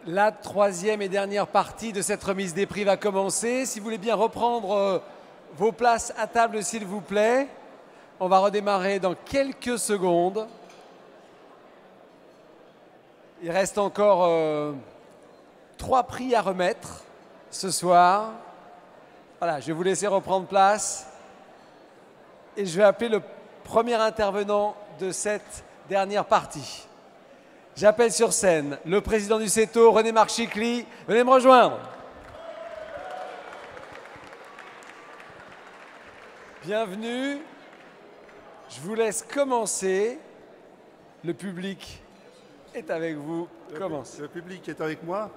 La troisième et dernière partie de cette remise des prix va commencer. Si vous voulez bien reprendre vos places à table, s'il vous plaît. On va redémarrer dans quelques secondes. Il reste encore 3 prix à remettre ce soir. Voilà, je vais vous laisser reprendre place. Et je vais appeler le premier intervenant de cette dernière partie. J'appelle sur scène le président du CETO, René-Marc Chicly. Venez me rejoindre. Bienvenue. Je vous laisse commencer. Le public est avec vous. Commence. Le public est avec moi.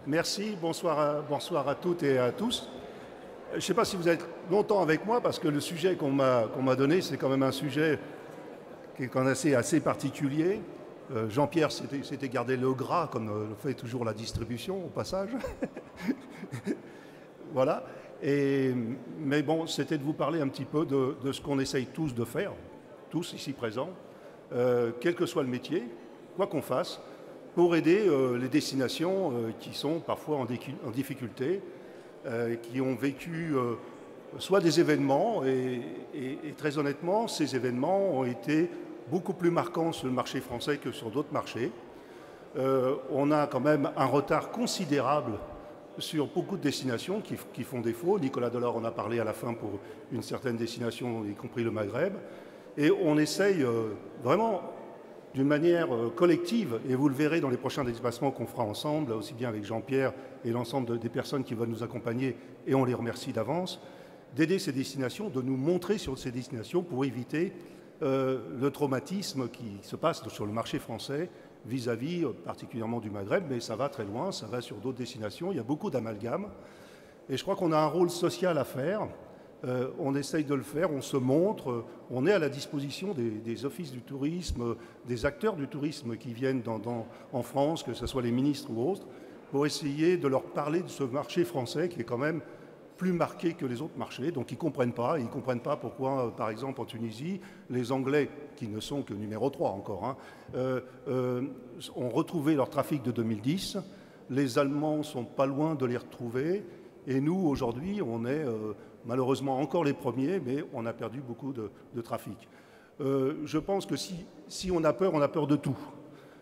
Merci. Bonsoir à toutes et à tous. Je ne sais pas si vous êtes longtemps avec moi parce que le sujet qu'on m'a donné, c'est quand même un sujet qui est quand même assez particulier. Jean-Pierre s'était gardé le gras, comme le fait toujours la distribution, au passage. Voilà. Mais bon, c'était de vous parler un petit peu de ce qu'on essaye tous de faire, tous ici présents, quel que soit le métier, quoi qu'on fasse, pour aider les destinations qui sont parfois en difficulté, qui ont vécu soit des événements, et très honnêtement, ces événements ont été beaucoup plus marquants sur le marché français que sur d'autres marchés. On a quand même un retard considérable sur beaucoup de destinations qui font défaut. Nicolas Delors en a parlé à la fin pour une certaine destination, y compris le Maghreb. Et on essaye vraiment d'une manière collective, et vous le verrez dans les prochains déplacements qu'on fera ensemble, aussi bien avec Jean-Pierre et l'ensemble des personnes qui veulent nous accompagner, et on les remercie d'avance, d'aider ces destinations, de nous montrer sur ces destinations pour éviter le traumatisme qui se passe sur le marché français vis-à-vis particulièrement du Maghreb, mais ça va très loin, ça va sur d'autres destinations, il y a beaucoup d'amalgames. Et je crois qu'on a un rôle social à faire, on essaye de le faire, on se montre, on est à la disposition des offices du tourisme, des acteurs du tourisme qui viennent en France, que ce soit les ministres ou autres, pour essayer de leur parler de ce marché français qui est quand même plus marqué que les autres marchés, donc ils ne comprennent pas pourquoi, par exemple en Tunisie, les Anglais, qui ne sont que numéro 3 encore, ont retrouvé leur trafic de 2010, les Allemands ne sont pas loin de les retrouver, et nous, aujourd'hui, on est malheureusement encore les premiers, mais on a perdu beaucoup de trafic. Je pense que si on a peur de tout.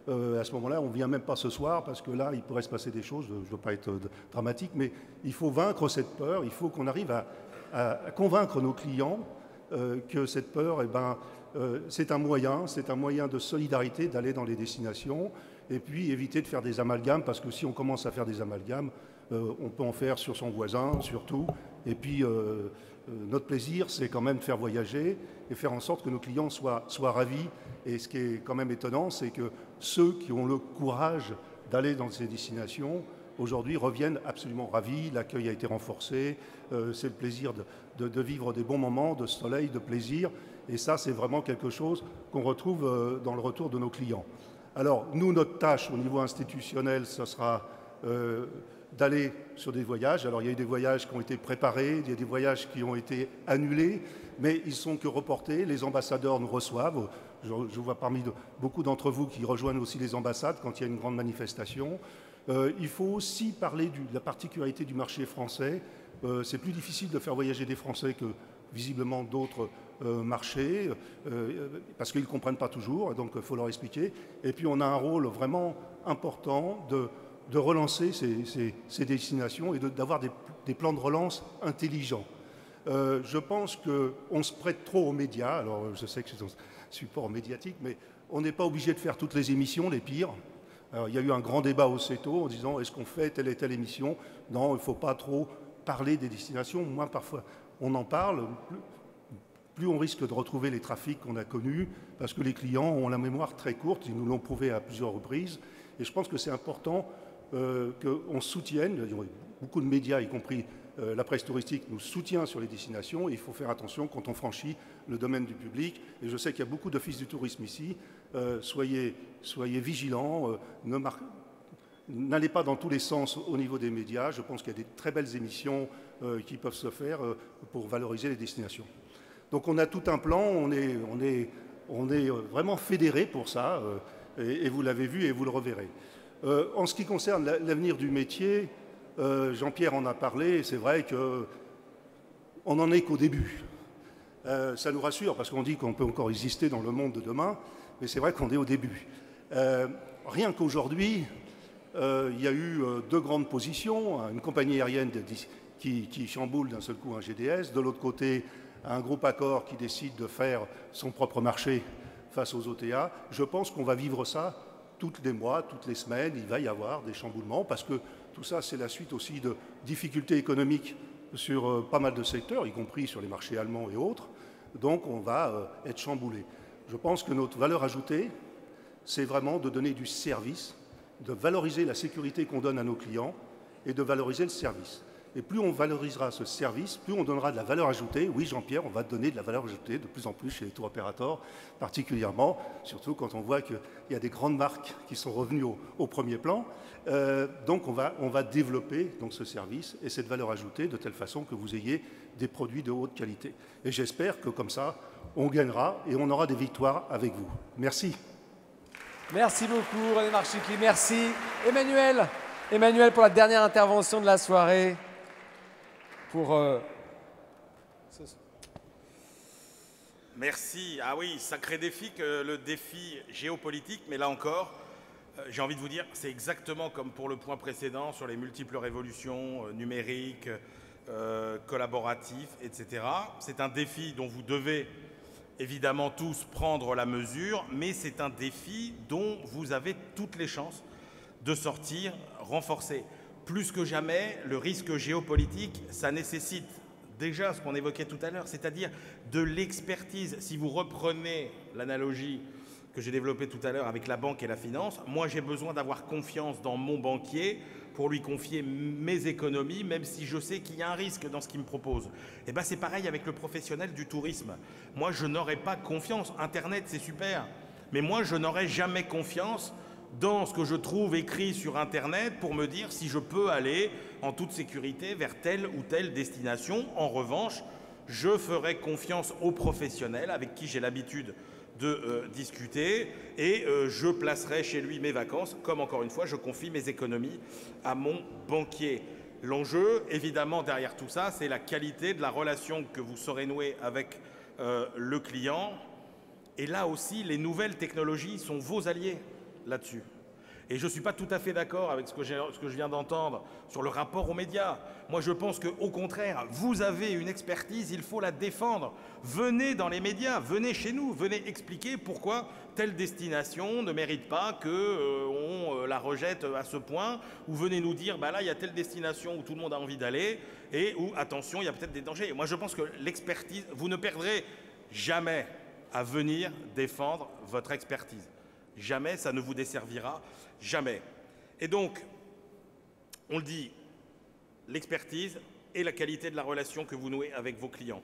À ce moment-là, on ne vient même pas ce soir parce que là, il pourrait se passer des choses, je ne veux pas être dramatique, mais il faut vaincre cette peur, il faut qu'on arrive à convaincre nos clients que cette peur, c'est un moyen de solidarité d'aller dans les destinations et puis éviter de faire des amalgames parce que si on commence à faire des amalgames, on peut en faire sur son voisin, surtout, et puis notre plaisir, c'est quand même de faire voyager et faire en sorte que nos clients soient ravis. Et ce qui est quand même étonnant, c'est que ceux qui ont le courage d'aller dans ces destinations, aujourd'hui, reviennent absolument ravis. L'accueil a été renforcé. C'est le plaisir de vivre des bons moments, de soleil, de plaisir. Et ça, c'est vraiment quelque chose qu'on retrouve dans le retour de nos clients. Alors, nous, notre tâche au niveau institutionnel, ce sera d'aller sur des voyages. Alors, il y a eu des voyages qui ont été préparés, il y a des voyages qui ont été annulés, mais ils ne sont que reportés. Les ambassadeurs nous reçoivent. Je vois parmi beaucoup d'entre vous qui rejoignent aussi les ambassades quand il y a une grande manifestation. Il faut aussi parler de la particularité du marché français. C'est plus difficile de faire voyager des Français que visiblement d'autres marchés, parce qu'ils ne comprennent pas toujours, donc il faut leur expliquer. Et puis on a un rôle vraiment important de relancer ces destinations et d'avoir des plans de relance intelligents. Je pense qu'on se prête trop aux médias. Alors je sais que c'est un support médiatique, mais on n'est pas obligé de faire toutes les émissions, les pires. Alors, il y a eu un grand débat au CETO en disant est-ce qu'on fait telle et telle émission? Non, il ne faut pas trop parler des destinations. Moi, parfois, on en parle. Plus on risque de retrouver les trafics qu'on a connus, parce que les clients ont la mémoire très courte, ils nous l'ont prouvé à plusieurs reprises. Et je pense que c'est important qu'on soutienne, beaucoup de médias, y compris la presse touristique, nous soutient sur les destinations. Et il faut faire attention quand on franchit le domaine du public. Et je sais qu'il y a beaucoup d'offices du tourisme ici. Soyez vigilants, n'allez pas dans tous les sens au niveau des médias. Je pense qu'il y a des très belles émissions qui peuvent se faire pour valoriser les destinations. Donc on a tout un plan, on est vraiment fédérés pour ça, et vous l'avez vu et vous le reverrez. En ce qui concerne l'avenir du métier, Jean-Pierre en a parlé, c'est vrai qu'on n'en est qu'au début. Ça nous rassure parce qu'on dit qu'on peut encore exister dans le monde de demain, mais c'est vrai qu'on est au début. Rien qu'aujourd'hui, il y a eu deux grandes positions, une compagnie aérienne qui chamboule d'un seul coup un GDS, de l'autre côté, un groupe Accor qui décide de faire son propre marché face aux OTA. Je pense qu'on va vivre ça tous les mois, toutes les semaines. Il va y avoir des chamboulements parce que tout ça, c'est la suite aussi de difficultés économiques sur pas mal de secteurs, y compris sur les marchés allemands et autres. Donc on va être chamboulé. Je pense que notre valeur ajoutée, c'est vraiment de donner du service, de valoriser la sécurité qu'on donne à nos clients et de valoriser le service. Et plus on valorisera ce service, plus on donnera de la valeur ajoutée. Oui, Jean-Pierre, on va donner de la valeur ajoutée de plus en plus chez les tour opérateurs, particulièrement, surtout quand on voit qu'il y a des grandes marques qui sont revenues au premier plan. Donc on va développer donc, ce service et cette valeur ajoutée de telle façon que vous ayez des produits de haute qualité. Et j'espère que comme ça, on gagnera et on aura des victoires avec vous. Merci. Merci beaucoup, René Marchicli. Merci. Emmanuel. Emmanuel, pour la dernière intervention de la soirée. Merci. Ah oui, sacré défi que le défi géopolitique, mais là encore, j'ai envie de vous dire, c'est exactement comme pour le point précédent sur les multiples révolutions numériques, collaboratives, etc. C'est un défi dont vous devez évidemment tous prendre la mesure, mais c'est un défi dont vous avez toutes les chances de sortir renforcé. Plus que jamais, le risque géopolitique, ça nécessite déjà ce qu'on évoquait tout à l'heure, c'est-à-dire de l'expertise. Si vous reprenez l'analogie que j'ai développée tout à l'heure avec la banque et la finance, moi j'ai besoin d'avoir confiance dans mon banquier pour lui confier mes économies, même si je sais qu'il y a un risque dans ce qu'il me propose. Et bien c'est pareil avec le professionnel du tourisme. Moi je n'aurais pas confiance. Internet c'est super, mais moi je n'aurais jamais confiance dans ce que je trouve écrit sur Internet pour me dire si je peux aller en toute sécurité vers telle ou telle destination. En revanche, je ferai confiance aux professionnels avec qui j'ai l'habitude de discuter et je placerai chez lui mes vacances, comme encore une fois, je confie mes économies à mon banquier. L'enjeu, évidemment, derrière tout ça, c'est la qualité de la relation que vous saurez nouer avec le client. Et là aussi, les nouvelles technologies sont vos alliés là-dessus. Et je ne suis pas tout à fait d'accord avec ce que je viens d'entendre sur le rapport aux médias. Moi, je pense qu'au contraire, vous avez une expertise, il faut la défendre. Venez dans les médias, venez chez nous, venez expliquer pourquoi telle destination ne mérite pas qu'on la rejette à ce point, ou venez nous dire, bah là, il y a telle destination où tout le monde a envie d'aller, et où, attention, il y a peut-être des dangers. Moi, je pense que l'expertise, vous ne perdrez jamais à venir défendre votre expertise. Jamais, ça ne vous desservira, jamais. Et donc, on le dit, l'expertise et la qualité de la relation que vous nouez avec vos clients.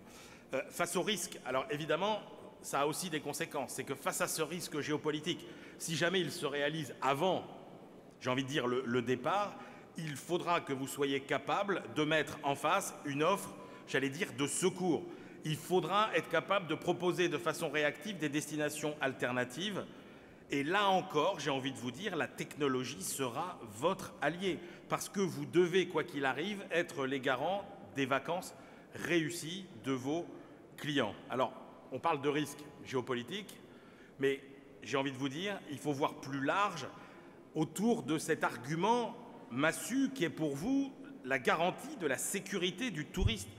Face au risque, alors évidemment, ça a aussi des conséquences. C'est que face à ce risque géopolitique, si jamais il se réalise avant, j'ai envie de dire, le départ, il faudra que vous soyez capable de mettre en face une offre, j'allais dire, de secours. Il faudra être capable de proposer de façon réactive des destinations alternatives. Et là encore, j'ai envie de vous dire, la technologie sera votre allié. Parce que vous devez, quoi qu'il arrive, être les garants des vacances réussies de vos clients. Alors, on parle de risque géopolitique, mais j'ai envie de vous dire, il faut voir plus large autour de cet argument massu qui est pour vous la garantie de la sécurité du touriste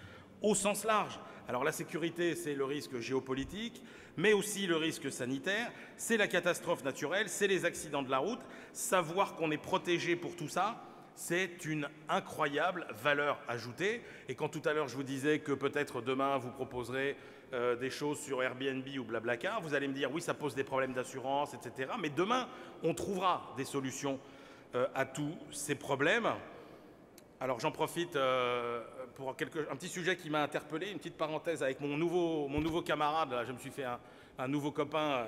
au sens large. Alors la sécurité, c'est le risque géopolitique, mais aussi le risque sanitaire, c'est la catastrophe naturelle, c'est les accidents de la route. Savoir qu'on est protégé pour tout ça, c'est une incroyable valeur ajoutée. Et quand tout à l'heure je vous disais que peut-être demain vous proposerez des choses sur Airbnb ou Blablacar, vous allez me dire oui, ça pose des problèmes d'assurance, etc. Mais demain, on trouvera des solutions à tous ces problèmes. Alors j'en profite pour un petit sujet qui m'a interpellé, une petite parenthèse avec mon nouveau camarade. Là, je me suis fait un nouveau copain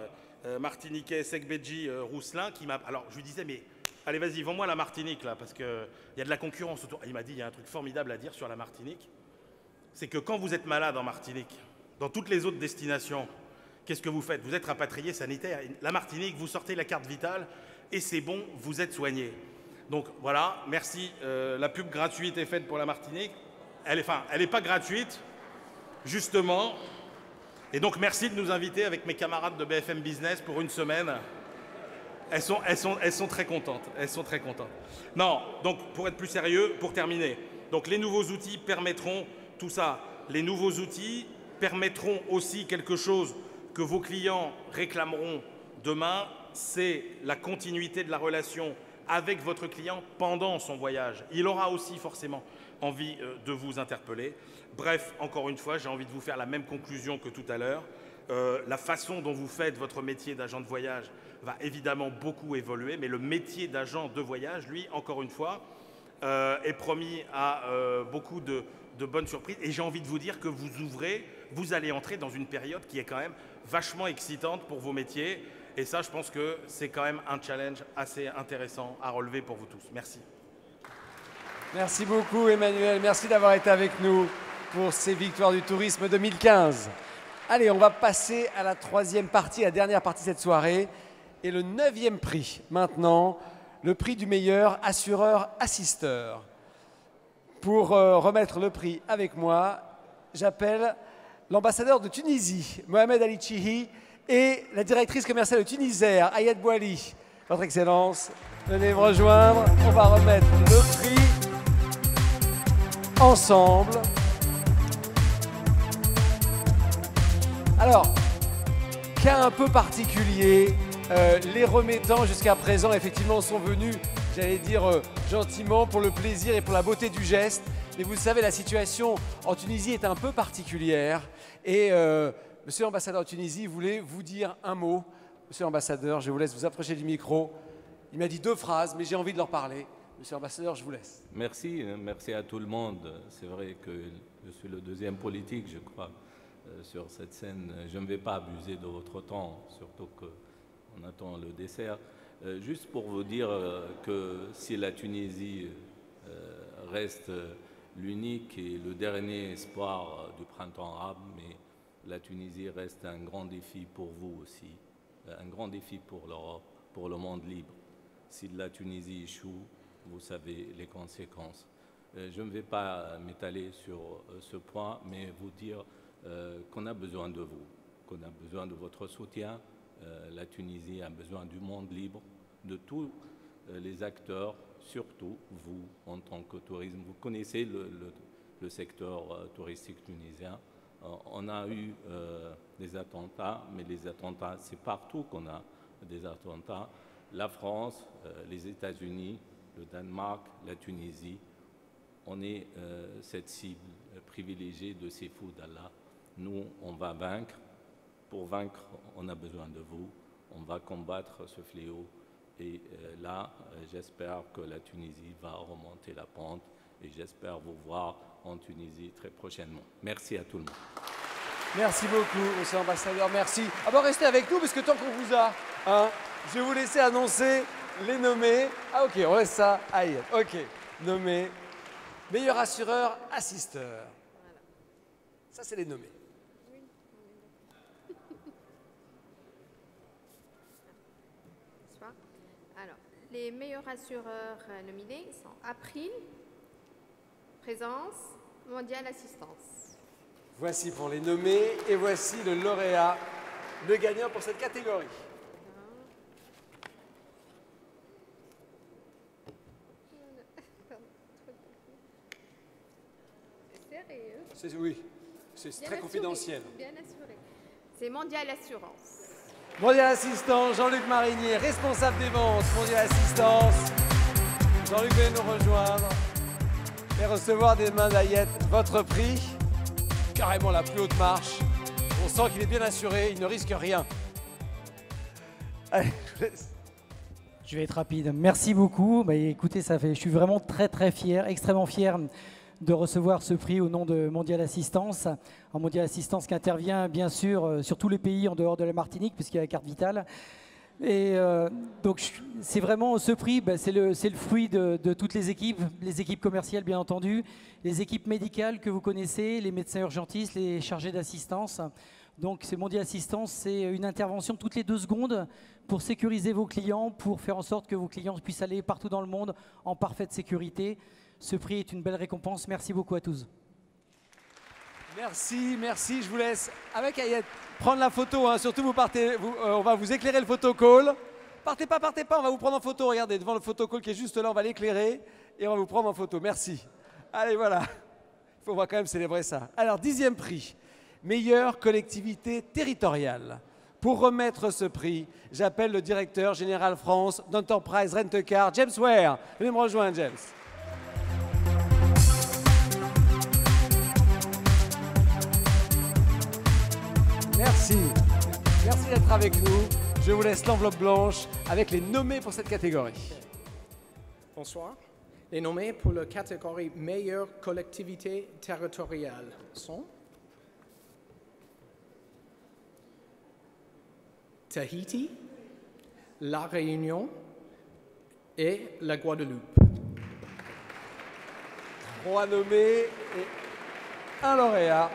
martiniquais, Sekbedji Rousselin, qui m'a... Alors je lui disais, mais allez vas-y, vends-moi la Martinique, là, parce qu'il y a de la concurrence autour. Il m'a dit, il y a un truc formidable à dire sur la Martinique, c'est que quand vous êtes malade en Martinique, dans toutes les autres destinations, qu'est-ce que vous faites? Vous êtes rapatrié sanitaire. La Martinique, vous sortez la carte vitale et c'est bon, vous êtes soignés. Donc voilà, merci. La pub gratuite est faite pour la Martinique. Elle n'est pas gratuite, justement. Et donc merci de nous inviter avec mes camarades de BFM Business pour une semaine. Elles sont très contentes. Elles sont très contentes. Non, donc pour être plus sérieux, pour terminer, donc les nouveaux outils permettront tout ça. Les nouveaux outils permettront aussi quelque chose que vos clients réclameront demain, c'est la continuité de la relation avec votre client pendant son voyage. Il aura aussi forcément envie de vous interpeller. Bref, encore une fois, j'ai envie de vous faire la même conclusion que tout à l'heure. La façon dont vous faites votre métier d'agent de voyage va évidemment beaucoup évoluer, mais le métier d'agent de voyage, lui, encore une fois, est promis à beaucoup de bonnes surprises. Et j'ai envie de vous dire que vous allez entrer dans une période qui est quand même vachement excitante pour vos métiers. Et ça, je pense que c'est quand même un challenge assez intéressant à relever pour vous tous. Merci. Merci beaucoup, Emmanuel. Merci d'avoir été avec nous pour ces Victoires du Tourisme 2015. Allez, on va passer à la troisième partie, la dernière partie de cette soirée. Et le 9e prix, maintenant, le prix du meilleur assureur-assisteur. Pour remettre le prix avec moi, j'appelle l'ambassadeur de Tunisie, Mohamed Ali Chihi, et la directrice commerciale de Tunisair, Ayat Bouali. Votre Excellence, venez me rejoindre. On va remettre le prix ensemble. Alors, cas un peu particulier, les remettants jusqu'à présent effectivement sont venus, j'allais dire gentiment, pour le plaisir et pour la beauté du geste. Mais vous le savez, la situation en Tunisie est un peu particulière. Et Monsieur l'ambassadeur de Tunisie voulait vous dire un mot. Monsieur l'ambassadeur, je vous laisse vous approcher du micro. Il m'a dit 2 phrases, mais j'ai envie de leur parler. Monsieur l'ambassadeur, je vous laisse. Merci, merci à tout le monde. C'est vrai que je suis le 2e politique, je crois, sur cette scène. Je ne vais pas abuser de votre temps, surtout qu'on attend le dessert. Juste pour vous dire que si la Tunisie reste l'unique et le dernier espoir du printemps arabe, mais la Tunisie reste un grand défi pour vous aussi, un grand défi pour l'Europe, pour le monde libre. Si la Tunisie échoue, vous savez les conséquences. Je ne vais pas m'étaler sur ce point, mais vous dire qu'on a besoin de vous, qu'on a besoin de votre soutien. La Tunisie a besoin du monde libre, de tous les acteurs, surtout vous en tant que tourisme. Vous connaissez le secteur touristique tunisien. On a eu des attentats, mais les attentats, c'est partout qu'on a des attentats. La France, les États-Unis, le Danemark, la Tunisie, on est cette cible privilégiée de ces fous d'Allah. Nous, on va vaincre. Pour vaincre, on a besoin de vous. On va combattre ce fléau. Et là, j'espère que la Tunisie va remonter la pente. Et j'espère vous voir en Tunisie très prochainement. Merci à tout le monde. Merci beaucoup, monsieur l'ambassadeur. Merci. Ah bon, restez avec nous, parce que tant qu'on vous a, hein, je vais vous laisser annoncer les nommés. Ah ok, on laisse ça à Ayat. Ok, nommé meilleur assureur-assisteur. Voilà. Ça, c'est les nommés. Alors, les meilleurs assureurs nominés sont April, Présence, Mondial Assistance. Voici pour les nommés et voici le lauréat, le gagnant pour cette catégorie. C'est sérieux? Oui, c'est très assuré, confidentiel. Bien assuré. C'est Mondial Assurance. Mondial Assistance, Jean-Luc Marinier, responsable des ventes, Mondial Assistance. Jean-Luc, venez nous rejoindre et recevoir des mains d'Ayat votre prix. Carrément la plus haute marche. On sent qu'il est bien assuré, il ne risque rien. Allez, je vous laisse. Je vais être rapide. Merci beaucoup. Bah, écoutez, je suis vraiment très fier, extrêmement fier de recevoir ce prix au nom de Mondial Assistance. Un Mondial Assistance qui intervient bien sûr sur tous les pays en dehors de la Martinique, puisqu'il y a la carte vitale. Et donc c'est vraiment ce prix, c'est le fruit de toutes les équipes commerciales bien entendu, les équipes médicales que vous connaissez, les médecins urgentistes, les chargés d'assistance. Donc, c'est Mondial Assistance, c'est une intervention toutes les 2 secondes pour sécuriser vos clients, pour faire en sorte que vos clients puissent aller partout dans le monde en parfaite sécurité. Ce prix est une belle récompense. Merci beaucoup à tous. Merci, merci. Je vous laisse, avec Ayette, prendre la photo. Hein. Surtout, vous partez, on va vous éclairer le photocall. Partez pas, on va vous prendre en photo. Regardez, devant le photocall qui est juste là, on va l'éclairer et on va vous prendre en photo. Merci. Allez, voilà. Il faut quand même célébrer ça. Alors, 10e prix, meilleure collectivité territoriale. Pour remettre ce prix, j'appelle le directeur général France d'Enterprise Rent-A-Car, James Ware. Venez me rejoindre, James. Merci. Merci d'être avec nous. Je vous laisse l'enveloppe blanche avec les nommés pour cette catégorie. Bonsoir. Les nommés pour la catégorie meilleure collectivité territoriale sont Tahiti, La Réunion et la Guadeloupe. 3 nommés et 1 lauréat.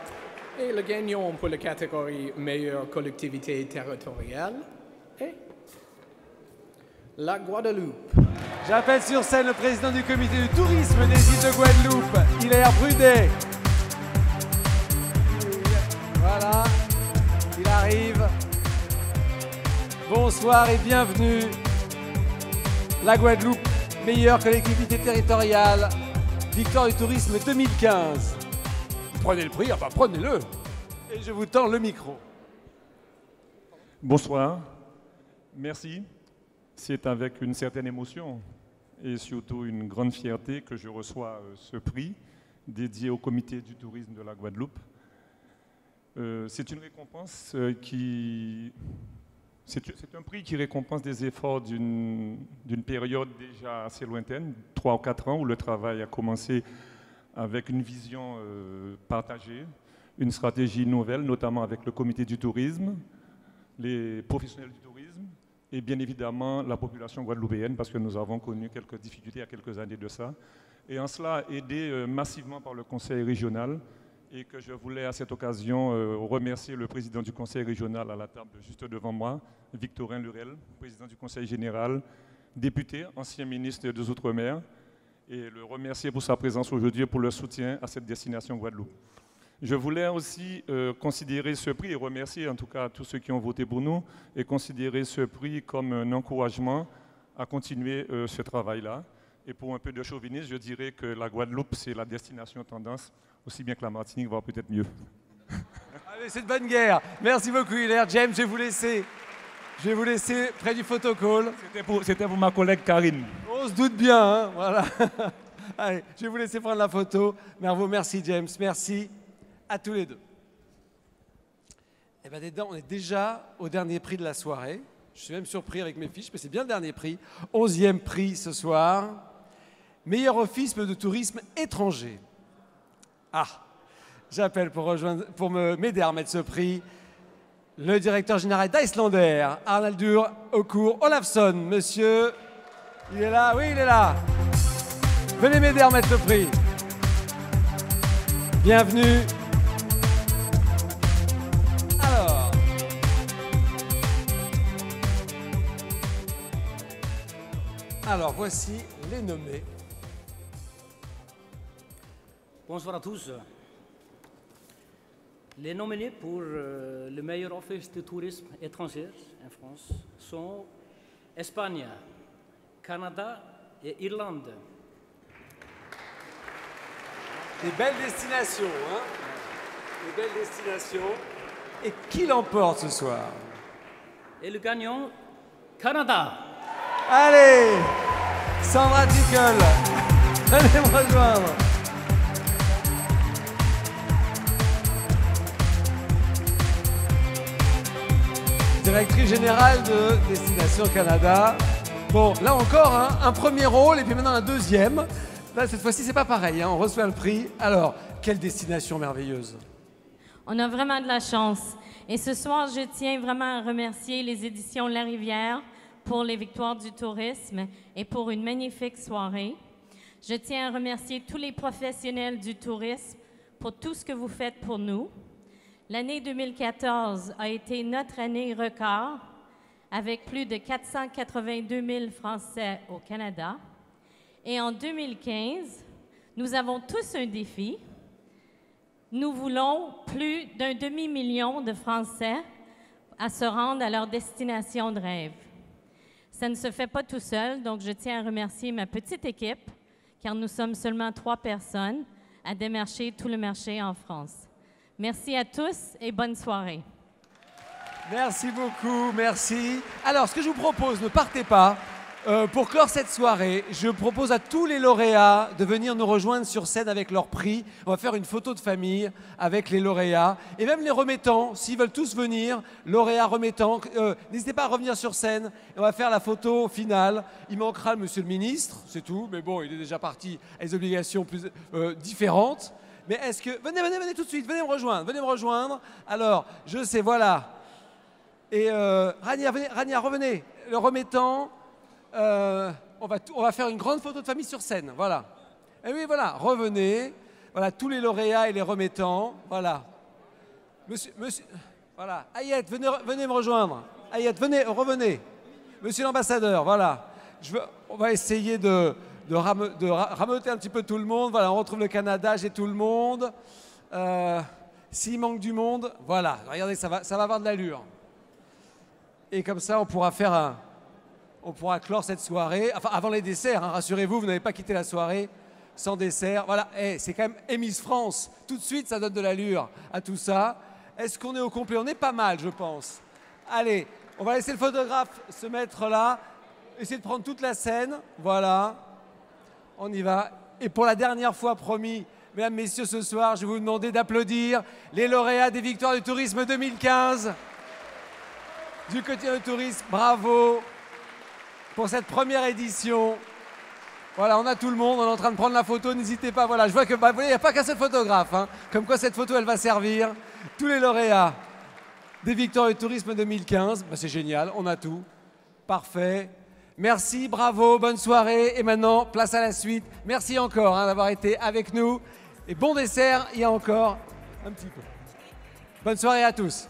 Et le gagnant pour la catégorie meilleure collectivité territoriale est la Guadeloupe. J'appelle sur scène le président du comité du tourisme des îles de Guadeloupe, Hilaire Brudet. Voilà, il arrive. Bonsoir et bienvenue. La Guadeloupe, meilleure collectivité territoriale, victoire du tourisme 2015. Prenez le prix, enfin prenez-le. Et je vous tends le micro. Bonsoir, merci. C'est avec une certaine émotion et surtout une grande fierté que je reçois ce prix dédié au comité du tourisme de la Guadeloupe. C'est une récompense c'est un prix qui récompense des efforts d'une période déjà assez lointaine, 3 ou 4 ans, où le travail a commencé avec une vision partagée, une stratégie nouvelle, notamment avec le comité du tourisme, les professionnels du tourisme et bien évidemment la population guadeloupéenne, parce que nous avons connu quelques difficultés il y a quelques années de ça. Et en cela, aidé massivement par le conseil régional, et que je voulais à cette occasion remercier le président du conseil régional à la table juste devant moi, Victorin Lurel, président du conseil général, député, ancien ministre des Outre-mer, et le remercier pour sa présence aujourd'hui et pour le soutien à cette destination Guadeloupe. Je voulais aussi considérer ce prix et remercier en tout cas tous ceux qui ont voté pour nous et considérer ce prix comme un encouragement à continuer ce travail-là. Et pour un peu de chauvinisme, je dirais que la Guadeloupe, c'est la destination tendance, aussi bien que la Martinique, voire peut-être mieux. Allez, c'est de bonne guerre. Merci beaucoup, Hilaire. James, je vais vous laisser près du photocall. C'était pour ma collègue Karine. On se doute bien, hein, voilà. Allez, je vais vous laisser prendre la photo. Merci, James. Merci à tous les deux. Et bien, on est déjà au dernier prix de la soirée. Je suis même surpris avec mes fiches, mais c'est bien le dernier prix. 11e prix ce soir. Meilleur office de tourisme étranger. Ah, j'appelle pour m'aider à remettre ce prix le directeur général d'Icelandair, Arnaldur Okur Olafsson. Monsieur, il est là? Oui, il est là. Venez m'aider à remettre le prix. Bienvenue. Alors, voici les nommés. Bonsoir à tous. Les nominés pour le meilleur office de tourisme étranger en France sont Espagne, Canada et Irlande. Des belles destinations, hein? Des belles destinations. Et qui l'emporte ce soir? Et le gagnant, Canada. Allez, Sandra Tickle, venez me rejoindre. Directrice générale de Destination Canada. Bon, là encore, hein, un premier rôle et puis maintenant un deuxième. Là, cette fois-ci, c'est pas pareil, hein, on reçoit le prix. Alors, quelle destination merveilleuse. On a vraiment de la chance. Et ce soir, je tiens vraiment à remercier les éditions La Rivière pour les victoires du tourisme et pour une magnifique soirée. Je tiens à remercier tous les professionnels du tourisme pour tout ce que vous faites pour nous. L'année 2014 a été notre année record, avec plus de 482 000 Français au Canada. Et en 2015, nous avons tous un défi. Nous voulons plus d'un demi-million de Français à se rendre à leur destination de rêve. Ça ne se fait pas tout seul, donc je tiens à remercier ma petite équipe, car nous sommes seulement 3 personnes à démarcher tout le marché en France. Merci à tous et bonne soirée. Merci beaucoup, merci. Alors, ce que je vous propose, ne partez pas. Pour clore cette soirée, je propose à tous les lauréats de venir nous rejoindre sur scène avec leur prix. On va faire une photo de famille avec les lauréats. Et même les remettants, s'ils veulent tous venir, lauréats, remettants, n'hésitez pas à revenir sur scène. Et on va faire la photo finale. Il manquera le monsieur le ministre, c'est tout. Mais bon, il est déjà parti à des obligations plus différentes. Mais est-ce que... Venez tout de suite, venez me rejoindre. Alors, je sais, voilà. Et Rania, revenez. Le remettant... on va faire une grande photo de famille sur scène, voilà. Et oui, voilà, revenez. Voilà, tous les lauréats et les remettants, voilà. Monsieur, voilà. Ayette, venez me rejoindre. Ayette, revenez. Monsieur l'ambassadeur, voilà. On va essayer de rameuter un petit peu tout le monde. Voilà, on retrouve le Canada, j'ai tout le monde. S'il manque du monde, voilà. Regardez, ça va avoir de l'allure. Et comme ça, on pourra clore cette soirée, enfin avant les desserts, hein, rassurez-vous, vous n'avez pas quitté la soirée sans dessert. Voilà, c'est quand même Miss France, tout de suite ça donne de l'allure à tout ça. Est-ce qu'on est au complet? On est pas mal, je pense. Allez, on va laisser le photographe se mettre là, essayer de prendre toute la scène, voilà. On y va. Et pour la dernière fois, promis, mesdames, messieurs, ce soir, je vais vous demander d'applaudir les lauréats des Victoires du Tourisme 2015. Du quotidien du tourisme, bravo pour cette première édition. Voilà, on a tout le monde, on est en train de prendre la photo, n'hésitez pas. Voilà, je vois que, vous voyez, il n'y a pas qu'un seul photographe, hein. Comme quoi cette photo, elle va servir. Tous les lauréats des Victoires du Tourisme 2015, c'est génial, on a tout. Parfait. Merci, bravo, bonne soirée. Et maintenant, place à la suite. Merci encore d'avoir été avec nous. Et bon dessert, il y a encore un petit peu. Bonne soirée à tous.